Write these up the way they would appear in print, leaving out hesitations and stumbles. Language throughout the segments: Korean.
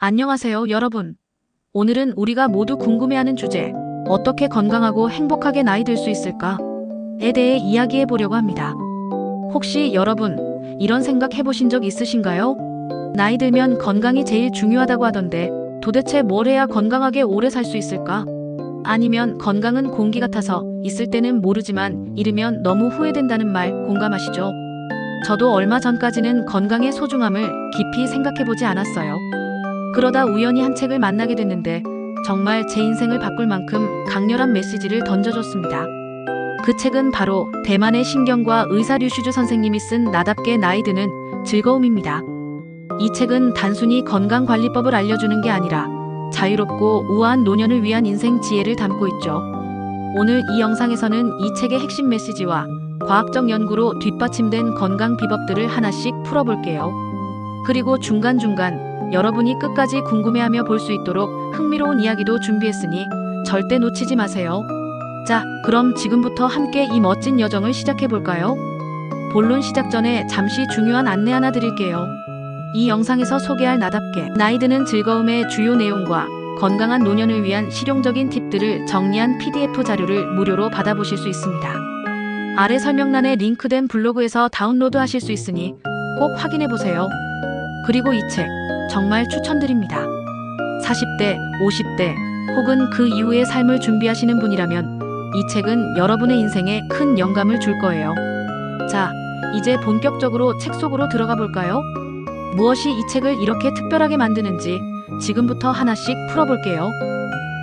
안녕하세요, 여러분. 오늘은 우리가 모두 궁금해하는 주제, 어떻게 건강하고 행복하게 나이 들 수 있을까?에 대해 이야기해 보려고 합니다. 혹시 여러분, 이런 생각 해보신 적 있으신가요? 나이 들면 건강이 제일 중요하다고 하던데, 도대체 뭘 해야 건강하게 오래 살 수 있을까? 아니면 건강은 공기 같아서 있을 때는 모르지만 잃으면 너무 후회된다는 말 공감하시죠? 저도 얼마 전까지는 건강의 소중함을 깊이 생각해 보지 않았어요. 그러다 우연히 한 책을 만나게 됐는데 정말 제 인생을 바꿀 만큼 강렬한 메시지를 던져줬습니다. 그 책은 바로 대만의 신경과 의사 류슈주 선생님이 쓴 나답게 나이 드는 즐거움입니다. 이 책은 단순히 건강관리법을 알려주는 게 아니라 자유롭고 우아한 노년을 위한 인생 지혜를 담고 있죠. 오늘 이 영상에서는 이 책의 핵심 메시지와 과학적 연구로 뒷받침된 건강 비법들을 하나씩 풀어볼게요. 그리고 중간중간 여러분이 끝까지 궁금해하며 볼 수 있도록 흥미로운 이야기도 준비했으니 절대 놓치지 마세요. 자, 그럼 지금부터 함께 이 멋진 여정을 시작해볼까요? 본론 시작 전에 잠시 중요한 안내 하나 드릴게요. 이 영상에서 소개할 나답게 나이 드는 즐거움의 주요 내용과 건강한 노년을 위한 실용적인 팁들을 정리한 PDF 자료를 무료로 받아보실 수 있습니다. 아래 설명란에 링크된 블로그에서 다운로드 하실 수 있으니 꼭 확인해보세요. 그리고 이 책 정말 추천드립니다. 40대, 50대 혹은 그 이후의 삶을 준비하시는 분이라면 이 책은 여러분의 인생에 큰 영감을 줄 거예요. 자, 이제 본격적으로 책 속으로 들어가 볼까요? 무엇이 이 책을 이렇게 특별하게 만드는지 지금부터 하나씩 풀어볼게요.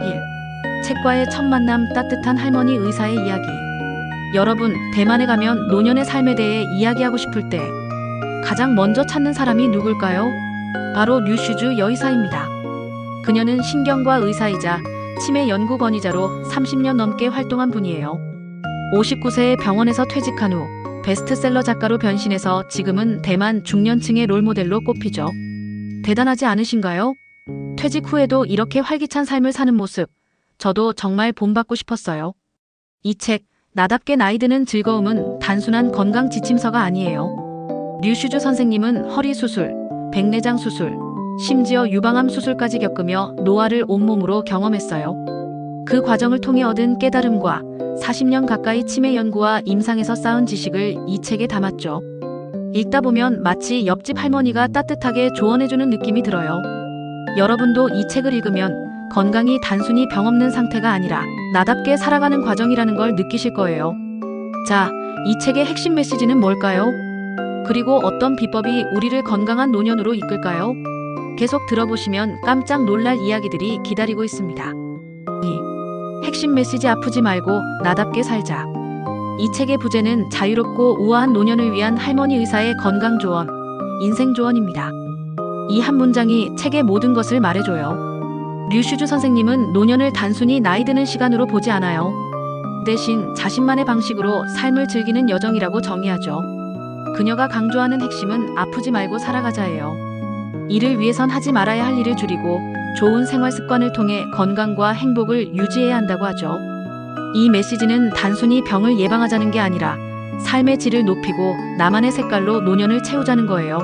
1. 책과의 첫 만남, 따뜻한 할머니 의사의 이야기. 여러분, 대만에 가면 노년의 삶에 대해 이야기하고 싶을 때 가장 먼저 찾는 사람이 누굴까요? 바로 류슈주 여의사입니다. 그녀는 신경과 의사이자 치매 연구 권위자로 30년 넘게 활동한 분이에요. 59세에 병원에서 퇴직한 후 베스트셀러 작가로 변신해서 지금은 대만 중년층의 롤모델로 꼽히죠. 대단하지 않으신가요? 퇴직 후에도 이렇게 활기찬 삶을 사는 모습, 저도 정말 본받고 싶었어요. 이 책, 나답게 나이 드는 즐거움은 단순한 건강 지침서가 아니에요. 류슈주 선생님은 허리 수술, 백내장 수술, 심지어 유방암 수술까지 겪으며 노화를 온몸으로 경험했어요. 그 과정을 통해 얻은 깨달음과 40년 가까이 치매 연구와 임상에서 쌓은 지식을 이 책에 담았죠. 읽다 보면 마치 옆집 할머니가 따뜻하게 조언해주는 느낌이 들어요. 여러분도 이 책을 읽으면 건강이 단순히 병 없는 상태가 아니라 나답게 살아가는 과정이라는 걸 느끼실 거예요. 자, 이 책의 핵심 메시지는 뭘까요? 그리고 어떤 비법이 우리를 건강한 노년으로 이끌까요? 계속 들어보시면 깜짝 놀랄 이야기들이 기다리고 있습니다. 2. 핵심 메시지 아프지 말고 나답게 살자. 이 책의 부제는 자유롭고 우아한 노년을 위한 할머니 의사의 건강 조언, 인생 조언입니다. 이 한 문장이 책의 모든 것을 말해줘요. 류슈주 선생님은 노년을 단순히 나이 드는 시간으로 보지 않아요. 대신 자신만의 방식으로 삶을 즐기는 여정이라고 정의하죠. 그녀가 강조하는 핵심은 아프지 말고 살아가자예요. 이를 위해선 하지 말아야 할 일을 줄이고 좋은 생활 습관을 통해 건강과 행복을 유지해야 한다고 하죠. 이 메시지는 단순히 병을 예방하자는 게 아니라 삶의 질을 높이고 나만의 색깔로 노년을 채우자는 거예요.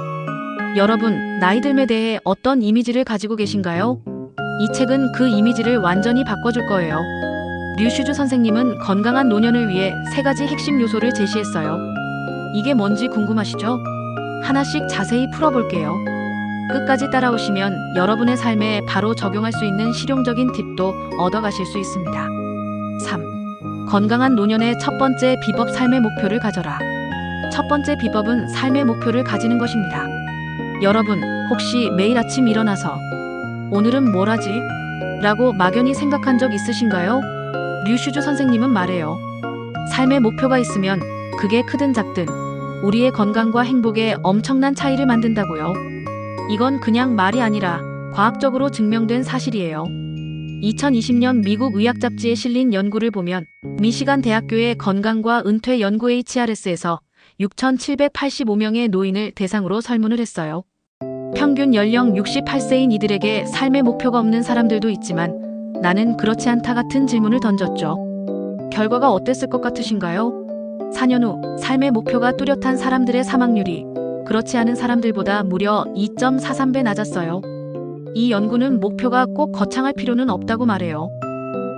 여러분, 나이 듦에 대해 어떤 이미지를 가지고 계신가요? 이 책은 그 이미지를 완전히 바꿔줄 거예요. 류슈주 선생님은 건강한 노년을 위해 3가지 핵심 요소를 제시했어요. 이게 뭔지 궁금하시죠? 하나씩 자세히 풀어볼게요. 끝까지 따라오시면 여러분의 삶에 바로 적용할 수 있는 실용적인 팁도 얻어가실 수 있습니다. 3. 건강한 노년의 첫 번째 비법, 삶의 목표를 가져라. 첫 번째 비법은 삶의 목표를 가지는 것입니다. 여러분, 혹시 매일 아침 일어나서 오늘은 뭘 하지? 라고 막연히 생각한 적 있으신가요? 류슈주 선생님은 말해요. 삶의 목표가 있으면 그게 크든 작든 우리의 건강과 행복에 엄청난 차이를 만든다고요. 이건 그냥 말이 아니라 과학적으로 증명된 사실이에요. 2020년 미국 의학 잡지에 실린 연구를 보면 미시간 대학교의 건강과 은퇴 연구 HRS에서 6,785명의 노인을 대상으로 설문을 했어요. 평균 연령 68세인 이들에게 삶의 목표가 없는 사람들도 있지만 나는 그렇지 않다 같은 질문을 던졌죠. 결과가 어땠을 것 같으신가요? 4년 후 삶의 목표가 뚜렷한 사람들의 사망률이 그렇지 않은 사람들보다 무려 2.43배 낮았어요. 이 연구는 목표가 꼭 거창할 필요는 없다고 말해요.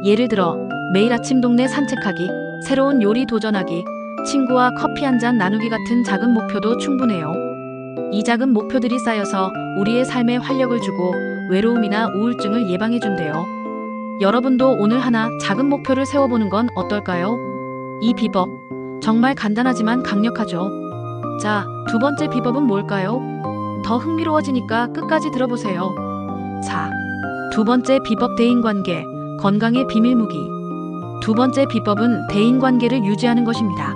예를 들어 매일 아침 동네 산책하기, 새로운 요리 도전하기, 친구와 커피 한 잔 나누기 같은 작은 목표도 충분해요. 이 작은 목표들이 쌓여서 우리의 삶에 활력을 주고 외로움이나 우울증을 예방해준대요. 여러분도 오늘 하나 작은 목표를 세워보는 건 어떨까요? 이 비법, 정말 간단하지만 강력하죠. 자, 두 번째 비법은 뭘까요? 더 흥미로워지니까 끝까지 들어보세요. 자, 두 번째 비법 대인관계, 건강의 비밀무기. 두 번째 비법은 대인관계를 유지하는 것입니다.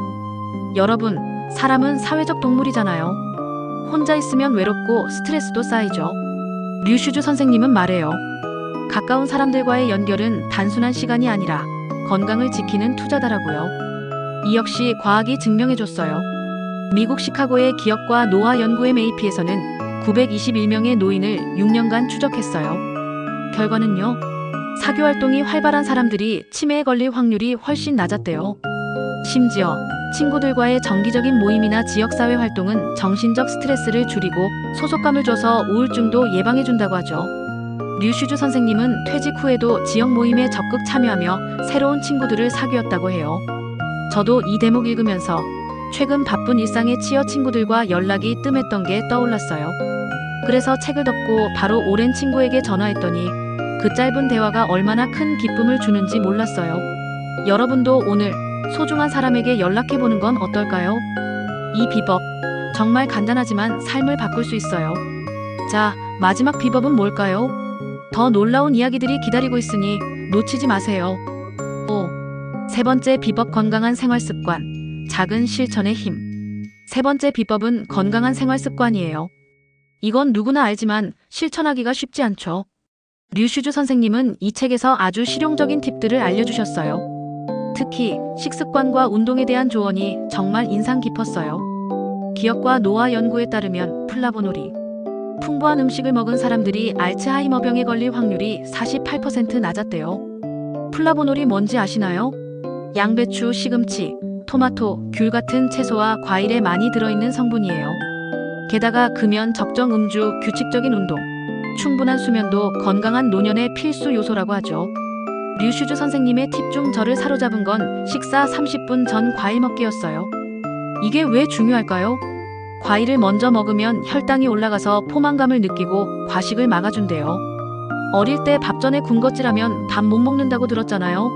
여러분, 사람은 사회적 동물이잖아요. 혼자 있으면 외롭고 스트레스도 쌓이죠. 류슈즈 선생님은 말해요. 가까운 사람들과의 연결은 단순한 시간이 아니라 건강을 지키는 투자다라고요. 이 역시 과학이 증명해줬어요. 미국 시카고의 기업과 노화 연구 MAP에서는 921명의 노인을 6년간 추적했어요. 결과는요, 사교활동이 활발한 사람들이 치매에 걸릴 확률이 훨씬 낮았대요. 심지어 친구들과의 정기적인 모임이나 지역사회 활동은 정신적 스트레스를 줄이고 소속감을 줘서 우울증도 예방해준다고 하죠. 류슈즈 선생님은 퇴직 후에도 지역 모임에 적극 참여하며 새로운 친구들을 사귀었다고 해요. 저도 이 대목 읽으면서 최근 바쁜 일상에 치여 친구들과 연락이 뜸했던 게 떠올랐어요. 그래서 책을 덮고 바로 오랜 친구에게 전화했더니 그 짧은 대화가 얼마나 큰 기쁨을 주는지 몰랐어요. 여러분도 오늘 소중한 사람에게 연락해보는 건 어떨까요? 이 비법, 정말 간단하지만 삶을 바꿀 수 있어요. 자, 마지막 비법은 뭘까요? 더 놀라운 이야기들이 기다리고 있으니 놓치지 마세요. 5. 세 번째 비법 건강한 생활 습관, 작은 실천의 힘. 세 번째 비법은 건강한 생활 습관이에요. 이건 누구나 알지만 실천하기가 쉽지 않죠. 류슈즈 선생님은 이 책에서 아주 실용적인 팁들을 알려주셨어요. 특히 식습관과 운동에 대한 조언이 정말 인상 깊었어요. 기업과 노화 연구에 따르면 플라보놀이, 풍부한 음식을 먹은 사람들이 알츠하이머병에 걸릴 확률이 48% 낮았대요. 플라보놀이 뭔지 아시나요? 양배추, 시금치, 토마토, 귤 같은 채소와 과일에 많이 들어있는 성분이에요. 게다가 금연, 적정 음주, 규칙적인 운동, 충분한 수면도 건강한 노년의 필수 요소라고 하죠. 류슈즈 선생님의 팁 중 저를 사로잡은 건 식사 30분 전 과일 먹기였어요. 이게 왜 중요할까요? 과일을 먼저 먹으면 혈당이 올라가서 포만감을 느끼고 과식을 막아준대요. 어릴 때 밥 전에 군것질하면 밥 못 먹는다고 들었잖아요.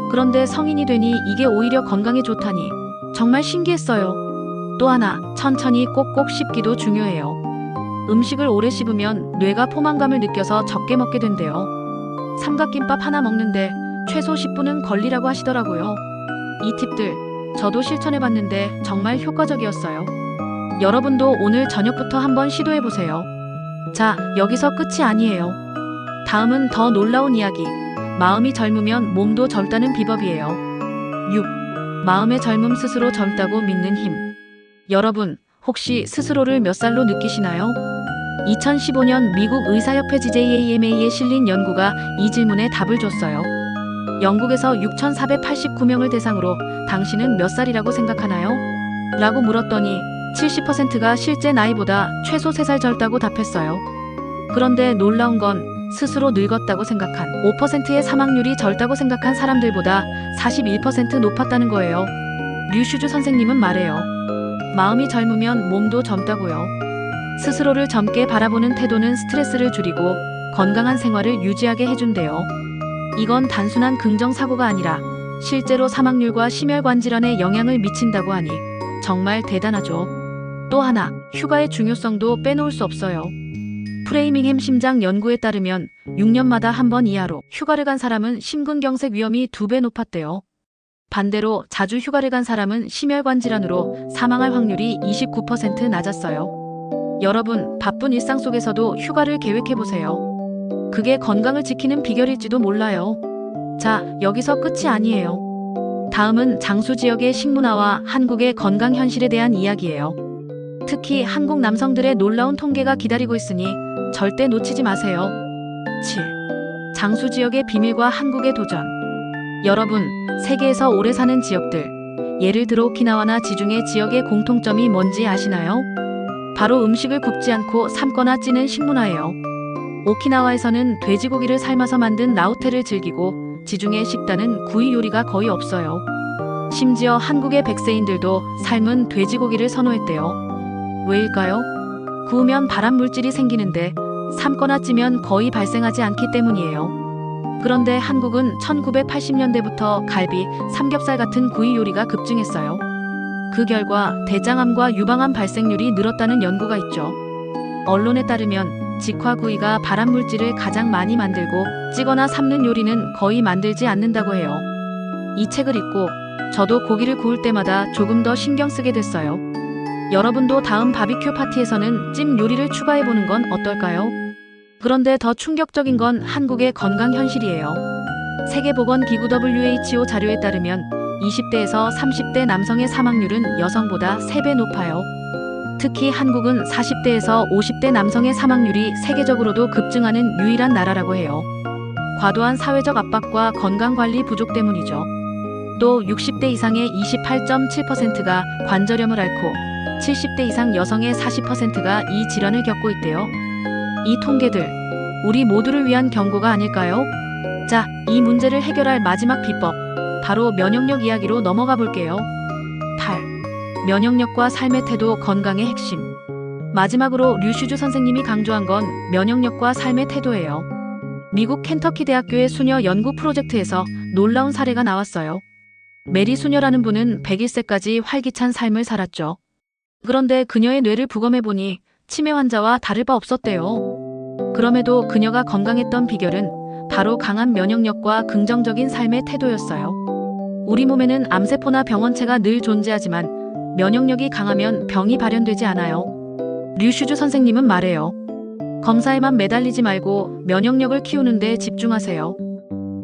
그런데 성인이 되니 이게 오히려 건강에 좋다니 정말 신기했어요. 또 하나, 천천히 꼭꼭 씹기도 중요해요. 음식을 오래 씹으면 뇌가 포만감을 느껴서 적게 먹게 된대요. 삼각김밥 하나 먹는데 최소 10분은 걸리라고 하시더라고요. 이 팁들 저도 실천해봤는데 정말 효과적이었어요. 여러분도 오늘 저녁부터 한번 시도해보세요. 자, 여기서 끝이 아니에요. 다음은 더 놀라운 이야기. 마음이 젊으면 몸도 젊다는 비법이에요. 6. 마음의 젊음 스스로 젊다고 믿는 힘. 여러분, 혹시 스스로를 몇 살로 느끼시나요? 2015년 미국 의사협회 JAMA에 실린 연구가 이 질문에 답을 줬어요. 영국에서 6,489명을 대상으로 당신은 몇 살이라고 생각하나요? 라고 물었더니 70%가 실제 나이보다 최소 3살 젊다고 답했어요. 그런데 놀라운 건 스스로 늙었다고 생각한 5%의 사망률이 젊다고 생각한 사람들보다 41% 높았다는 거예요. 류슈즈 선생님은 말해요. 마음이 젊으면 몸도 젊다고요. 스스로를 젊게 바라보는 태도는 스트레스를 줄이고 건강한 생활을 유지하게 해준대요. 이건 단순한 긍정사고가 아니라 실제로 사망률과 심혈관 질환에 영향을 미친다고 하니 정말 대단하죠. 또 하나, 휴가의 중요성도 빼놓을 수 없어요. 프레이밍햄 심장 연구에 따르면 6년마다 한 번 이하로 휴가를 간 사람은 심근경색 위험이 2배 높았대요. 반대로 자주 휴가를 간 사람은 심혈관 질환으로 사망할 확률이 29% 낮았어요. 여러분, 바쁜 일상 속에서도 휴가를 계획해보세요. 그게 건강을 지키는 비결일지도 몰라요. 자, 여기서 끝이 아니에요. 다음은 장수 지역의 식문화와 한국의 건강 현실에 대한 이야기예요. 특히 한국 남성들의 놀라운 통계가 기다리고 있으니 절대 놓치지 마세요. 7. 장수 지역의 비밀과 한국의 도전. 여러분, 세계에서 오래 사는 지역들, 예를 들어 오키나와나 지중해 지역의 공통점이 뭔지 아시나요? 바로 음식을 굽지 않고 삶거나 찌는 식문화예요. 오키나와에서는 돼지고기를 삶아서 만든 나우테를 즐기고 지중해 식단은 구이 요리가 거의 없어요. 심지어 한국의 백세인들도 삶은 돼지고기를 선호했대요. 왜일까요? 구우면 발암 물질이 생기는데 삶거나 찌면 거의 발생하지 않기 때문이에요. 그런데 한국은 1980년대부터 갈비, 삼겹살 같은 구이 요리가 급증했어요. 그 결과 대장암과 유방암 발생률이 늘었다는 연구가 있죠. 언론에 따르면 직화구이가 발암 물질을 가장 많이 만들고 찌거나 삶는 요리는 거의 만들지 않는다고 해요. 이 책을 읽고 저도 고기를 구울 때마다 조금 더 신경 쓰게 됐어요. 여러분도 다음 바비큐 파티에서는 찜 요리를 추가해보는 건 어떨까요? 그런데 더 충격적인 건 한국의 건강 현실이에요. 세계보건기구 WHO 자료에 따르면 20대에서 30대 남성의 사망률은 여성보다 3배 높아요. 특히 한국은 40대에서 50대 남성의 사망률이 세계적으로도 급증하는 유일한 나라라고 해요. 과도한 사회적 압박과 건강관리 부족 때문이죠. 또 60대 이상의 28.7%가 관절염을 앓고 70대 이상 여성의 40%가 이 질환을 겪고 있대요. 이 통계들, 우리 모두를 위한 경고가 아닐까요? 자, 이 문제를 해결할 마지막 비법, 바로 면역력 이야기로 넘어가 볼게요. 8. 면역력과 삶의 태도, 건강의 핵심. 마지막으로 류슈주 선생님이 강조한 건 면역력과 삶의 태도예요. 미국 켄터키 대학교의 수녀 연구 프로젝트에서 놀라운 사례가 나왔어요. 메리 수녀라는 분은 101세까지 활기찬 삶을 살았죠. 그런데 그녀의 뇌를 부검해보니 치매 환자와 다를 바 없었대요. 그럼에도 그녀가 건강했던 비결은 바로 강한 면역력과 긍정적인 삶의 태도였어요. 우리 몸에는 암세포나 병원체가 늘 존재하지만 면역력이 강하면 병이 발현되지 않아요. 류슈주 선생님은 말해요. 검사에만 매달리지 말고 면역력을 키우는 데 집중하세요.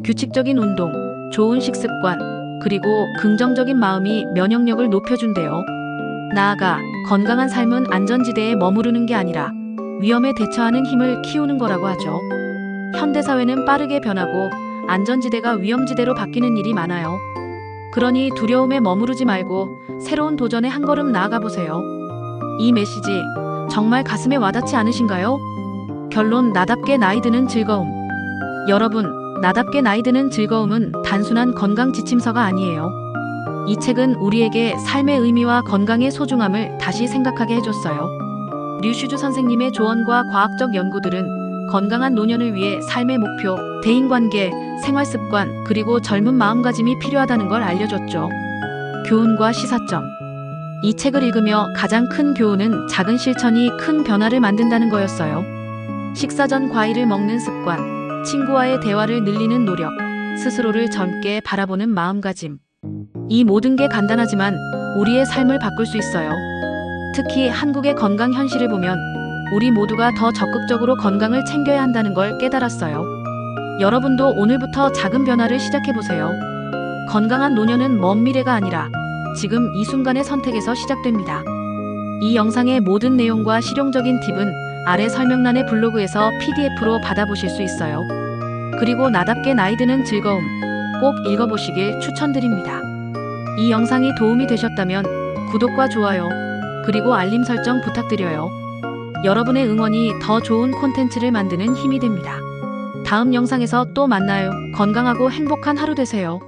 규칙적인 운동, 좋은 식습관, 그리고 긍정적인 마음이 면역력을 높여준대요. 나아가 건강한 삶은 안전지대에 머무르는 게 아니라 위험에 대처하는 힘을 키우는 거라고 하죠. 현대사회는 빠르게 변하고 안전지대가 위험지대로 바뀌는 일이 많아요. 그러니 두려움에 머무르지 말고 새로운 도전에 한 걸음 나아가 보세요. 이 메시지 정말 가슴에 와닿지 않으신가요? 결론, 나답게 나이 드는 즐거움. 여러분, 나답게 나이 드는 즐거움은 단순한 건강 지침서가 아니에요. 이 책은 우리에게 삶의 의미와 건강의 소중함을 다시 생각하게 해줬어요. 류슈주 선생님의 조언과 과학적 연구들은 건강한 노년을 위해 삶의 목표, 대인관계, 생활습관, 그리고 젊은 마음가짐이 필요하다는 걸 알려줬죠. 교훈과 시사점. 이 책을 읽으며 가장 큰 교훈은 작은 실천이 큰 변화를 만든다는 거였어요. 식사 전 과일을 먹는 습관, 친구와의 대화를 늘리는 노력, 스스로를 젊게 바라보는 마음가짐. 이 모든 게 간단하지만 우리의 삶을 바꿀 수 있어요. 특히 한국의 건강 현실을 보면 우리 모두가 더 적극적으로 건강을 챙겨야 한다는 걸 깨달았어요. 여러분도 오늘부터 작은 변화를 시작해보세요. 건강한 노년은 먼 미래가 아니라 지금 이 순간의 선택에서 시작됩니다. 이 영상의 모든 내용과 실용적인 팁은 아래 설명란의 블로그에서 PDF로 받아보실 수 있어요. 그리고 나답게 나이 드는 즐거움 꼭 읽어보시길 추천드립니다. 이 영상이 도움이 되셨다면 구독과 좋아요, 그리고 알림 설정 부탁드려요. 여러분의 응원이 더 좋은 콘텐츠를 만드는 힘이 됩니다. 다음 영상에서 또 만나요. 건강하고 행복한 하루 되세요.